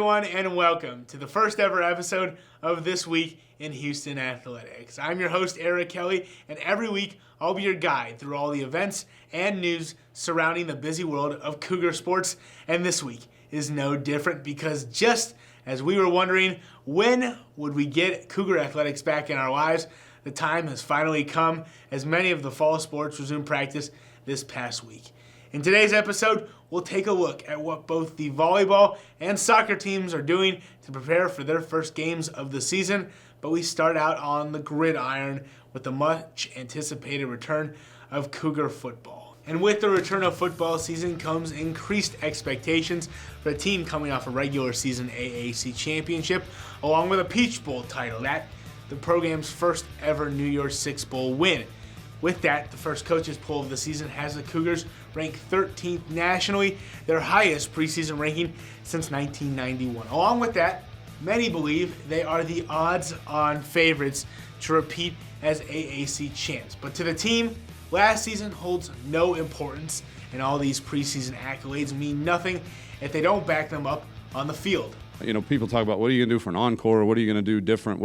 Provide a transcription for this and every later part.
everyone, and welcome to the first ever episode of This Week in Houston Athletics. I'm your host, Eric Kelly, and every week I'll be your guide through all the events and news surrounding the busy world of Cougar sports. And this week is no different because just as we were wondering when would we get Cougar athletics back in our lives, the time has finally come as many of the fall sports resume practice this past week. In today's episode, we'll take a look at what both the volleyball and soccer teams are doing to prepare for their first games of the season, but we start out on the gridiron with the much anticipated return of Cougar football. And with the return of football season comes increased expectations for a team coming off a regular season AAC championship, along with a Peach Bowl title, that the program's first ever New Year's Six Bowl win. With that, the first coaches poll of the season has the Cougars ranked 13th nationally, their highest preseason ranking since 1991. Along with that, many believe they are the odds-on favorites to repeat as AAC champs. But to the team, last season holds no importance, and all these preseason accolades mean nothing if they don't back them up on the field. You know, people talk about what are you going to do for an encore? What are you going to do different?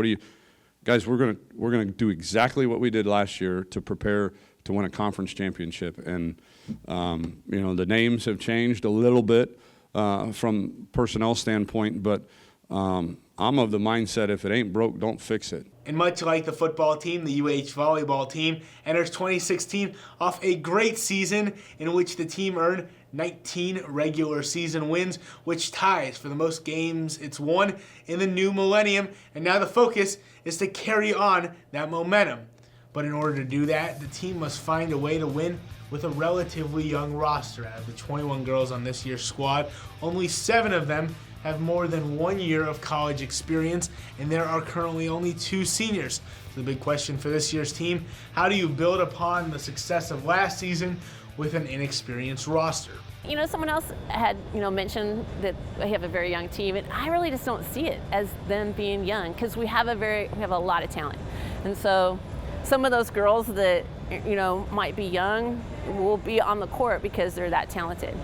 Guys, we're gonna do exactly what we did last year to prepare to win a conference championship. And you know, the names have changed a little bit from personnel standpoint, but I'm of the mindset if it ain't broke, don't fix it. And much like the football team, the UH volleyball team enters 2016 off a great season in which the team earned 19 regular season wins, which ties for the most games it's won in the new millennium. And now the focus is to carry on that momentum. But in order to do that, the team must find a way to win with a relatively young roster. Out of the 21 girls on this year's squad, only 7 of them have more than 1 year of college experience, and there are currently only 2 seniors. So the big question for this year's team, how do you build upon the success of last season with an inexperienced roster? You know, someone else had, mentioned that they have a very young team, and I really just don't see it as them being young because we have a lot of talent. And so some of those girls that, might be young will be on the court because they're that talented.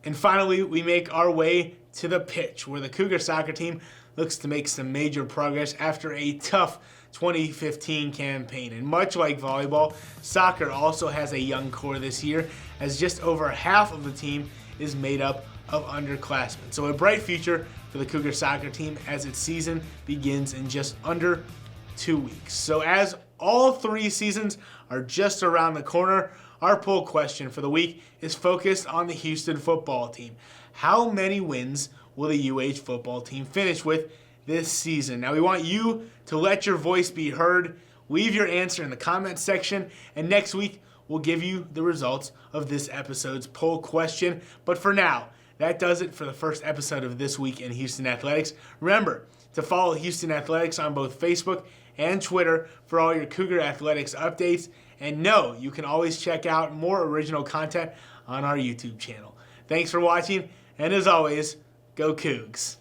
And finally, we make our way to the pitch, where the Cougar soccer team looks to make some major progress after a tough 2015 campaign. And much like volleyball, soccer also has a young core this year, as just over half of the team is made up of underclassmen. So a bright future for the Cougar soccer team as its season begins in just under 2 weeks. So as all 3 seasons are just around the corner, our poll question for the week is focused on the Houston football team. How many wins will the UH football team finish with this season? Now we want you to let your voice be heard. Leave your answer in the comments section, and next week we'll give you the results of this episode's poll question. But for now, that does it for the first episode of This Week in Houston Athletics. Remember to follow Houston Athletics on both Facebook and Twitter for all your Cougar Athletics updates. And know you can always check out more original content on our YouTube channel. Thanks for watching, and as always, go Cougs.